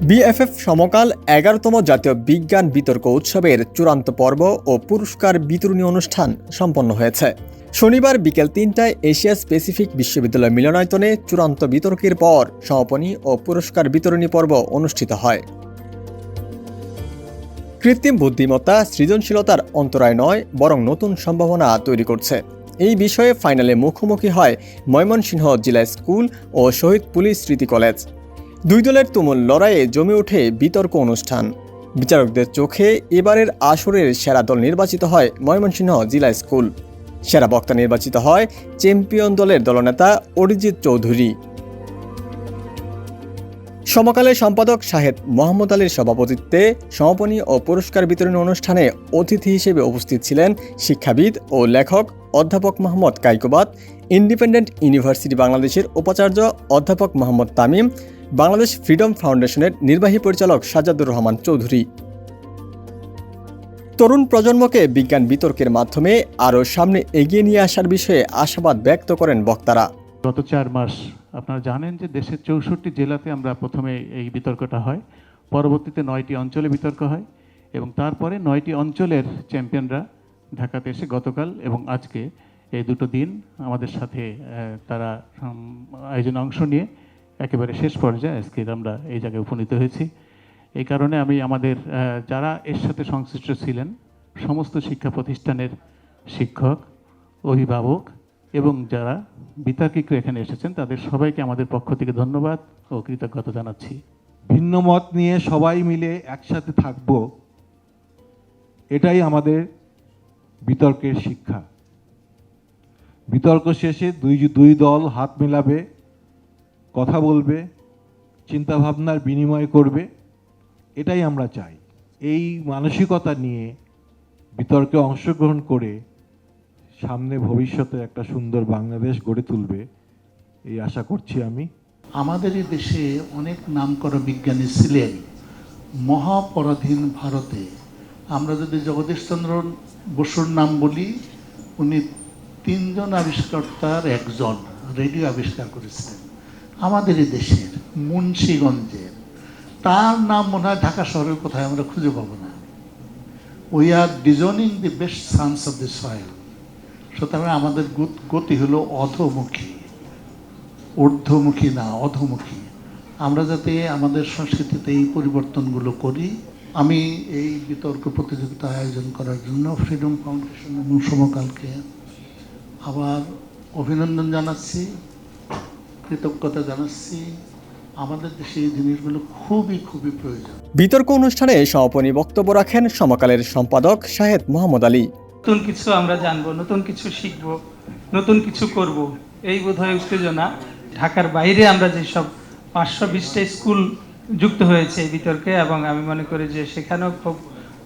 BFF সমকাল 11তম জাতীয় বিজ্ঞান বিতর্ক উৎসবের চূড়ান্ত পর্ব ও পুরস্কার বিতরণী অনুষ্ঠান সম্পন্ন হয়েছে। শনিবার বিকেল ৩টায় এশিয়া প্যাসিফিক বিশ্ববিদ্যালয় মিলনায়তনে চূড়ান্ত বিতর্কের পর সমাপনী ও পুরস্কার বিতরণী পর্ব অনুষ্ঠিত হয়। কৃত্রিম বুদ্ধিমত্তা সৃজনশীলতার অন্তরায় নয়, বরং নতুন সম্ভাবনা তৈরি করছে। এই বিষয়ে ফাইনালে মুখোমুখি হয় ময়মনসিংহ জিলা স্কুল ও শহীদ পুলিশ স্মৃতি কলেজ। দুই দলের তুমুল লড়াইয়ে জমে ওঠে বিতর্ক অনুষ্ঠান। বিচারকদের চোখে এবারের আসরের সেরা দল নির্বাচিত হয় ময়মনসিংহ জিলা স্কুল। সেরা বক্তা নির্বাচিত হয় চ্যাম্পিয়ন দলের দলনেতা অরিজিৎ চৌধুরী। সমকালের সম্পাদক শাহেদ মোহাম্মদ আলীর সভাপতিত্বে সমাপনী ও পুরস্কার বিতরণী অনুষ্ঠানে অতিথি হিসেবে উপস্থিত ছিলেন শিক্ষাবিদ ও লেখক অধ্যাপক মোহাম্মদ কাইকোবাদ, ইন্ডিপেন্ডেন্ট ইউনিভার্সিটি বাংলাদেশের উপাচার্য অধ্যাপক মোহাম্মদ তামিম, বাংলাদেশ ফ্রিডম ফাউন্ডেশনের নির্বাহী পরিচালক সাজ্জাদুর রহমান চৌধুরী। তরুণ প্রজন্মকে বিজ্ঞান বিতর্কের মাধ্যমে আরও সামনে এগিয়ে নিয়ে আসার বিষয়ে আশাবাদ ব্যক্ত করেন বক্তারা। গত 4 মাস আপনারা জানেন যে দেশের 64 জেলাতে আমরা প্রথমে এই বিতর্কটা হয়, পরবর্তীতে 9টি অঞ্চলে বিতর্ক হয় এবং তারপরে 9টি অঞ্চলের চ্যাম্পিয়নরা ঢাকাতে এসে গতকাল এবং আজকে এই দুটো দিন আমাদের সাথে তারা আয়োজনে অংশ নিয়ে একেবারে শেষ পর্যায়ে আজকে আমরা এই জায়গায় উপনীত হয়েছি। এই কারণে আমি আমাদের যারা এর সাথে সংশ্লিষ্ট ছিলেন সমস্ত শিক্ষা প্রতিষ্ঠানের শিক্ষক, অভিভাবক এবং যারা বিতার্কিকরা এখানে এসেছেন তাদের সবাইকে আমাদের পক্ষ থেকে ধন্যবাদ ও কৃতজ্ঞতা জানাচ্ছি। ভিন্ন মত নিয়ে সবাই মিলে একসাথে থাকব, এটাই আমাদের বিতর্কের শিক্ষা। বিতর্ক শেষে দুই দল হাত মেলাবে, কথা বলবে, চিন্তাভাবনার বিনিময় করবে, এটাই আমরা চাই। এই মানসিকতা নিয়ে বিতর্কে অংশগ্রহণ করে সামনে ভবিষ্যতে একটা সুন্দর বাংলাদেশ গড়ে তুলবে এই আশা করছি আমি। আমাদের এই দেশে অনেক নামকরা বিজ্ঞানী ছিলেন। মহাপরাধীন ভারতে আমরা যদি জগদীশচন্দ্র বসুর নাম বলি, উনি 3 জন আবিষ্কর্তার একজন রেডিও আবিষ্কার করেছিলেন আমাদের এই দেশের মুন্সিগঞ্জের। তার নাম মনে হয় ঢাকা শহরের কোথায় আমরা খুঁজে পাবো না। We are designing the best sons of the soil. সুতরাং আমাদের গতি হলো অধোমুখী, ঊর্ধ্বমুখী না, অধোমুখী। আমরা যাতে আমাদের সংস্কৃতিতে এই পরিবর্তনগুলো করি। আমি এই বিতর্ক প্রতিযোগিতা আয়োজন করার জন্য ফ্রিডম ফাউন্ডেশন এবং সমকালকে আবার অভিনন্দন জানাচ্ছি, কৃতজ্ঞতা জানাচ্ছি। আমাদের দেশে এই জিনিসগুলো খুবই প্রয়োজন। বিতর্ক অনুষ্ঠানে সমাপনী বক্তব্য রাখেন সমকালের সম্পাদক শাহেদ মোহাম্মদ আলী। নতুন কিছু আমরা জানবো, নতুন কিছু শিখবো, নতুন কিছু করব, এই বোধহয় উত্তেজনা। ঢাকার বাইরে আমরা যেসব 520টা স্কুল যুক্ত হয়েছে এই বিতর্কে, এবং আমি মনে করি যে সেখানেও খুব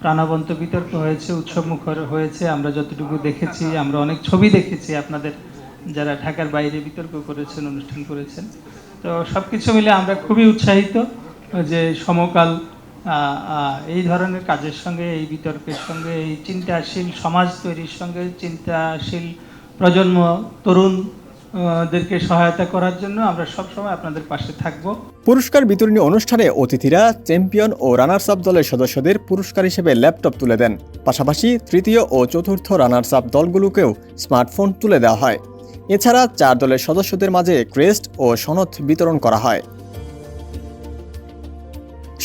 প্রাণবন্ত বিতর্ক হয়েছে, উৎসবমুখর হয়েছে। আমরা যতটুকু দেখেছি, আমরা অনেক ছবি দেখেছি আপনাদের যারা ঢাকার বাইরে বিতর্ক করেছেন, অনুষ্ঠান করেছেন। তো সব কিছু মিলে আমরা খুবই উৎসাহিত যে সমকাল এই ধরনের কাজের সঙ্গে, এই বিতর্কের সঙ্গে, এই চিন্তাশীল সমাজ তৈরির সঙ্গে, চিন্তাশীল প্রজন্ম তরুণদেরকে সহায়তা করার জন্য আমরা সবসময় আপনাদের পাশে থাকব। পুরস্কার বিতরণী অনুষ্ঠানে অতিথিরা চ্যাম্পিয়ন ও রানার্স আপ দলের সদস্যদের পুরস্কার হিসেবে ল্যাপটপ তুলে দেন। পাশাপাশি তৃতীয় ও চতুর্থ রানার্স আপ দলগুলোকেও স্মার্টফোন তুলে দেওয়া হয়। এছাড়া 4 দলের সদস্যদের মাঝে ক্রেস্ট ও সনদ বিতরণ করা হয়।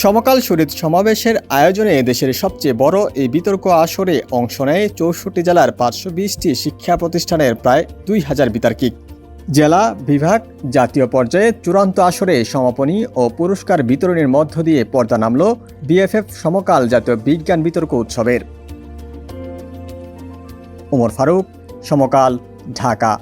সমকাল শরীর সমাবেশের আয়োজনে দেশের সবচেয়ে বড় এই বিতর্ক আসরে অংশ নেয় 64 জেলার 520টি শিক্ষা প্রতিষ্ঠানের প্রায় 2000 বিতার্কিক। জেলা, বিভাগ, জাতীয় পর্যায়ে চূড়ান্ত আসরে সমাপনী ও পুরস্কার বিতরণের মধ্য দিয়ে পর্দা নামল বিএফএফ সমকাল জাতীয় বিজ্ঞান বিতর্ক উৎসবের। ওমর ফারুক, সমকাল, ঢাকা।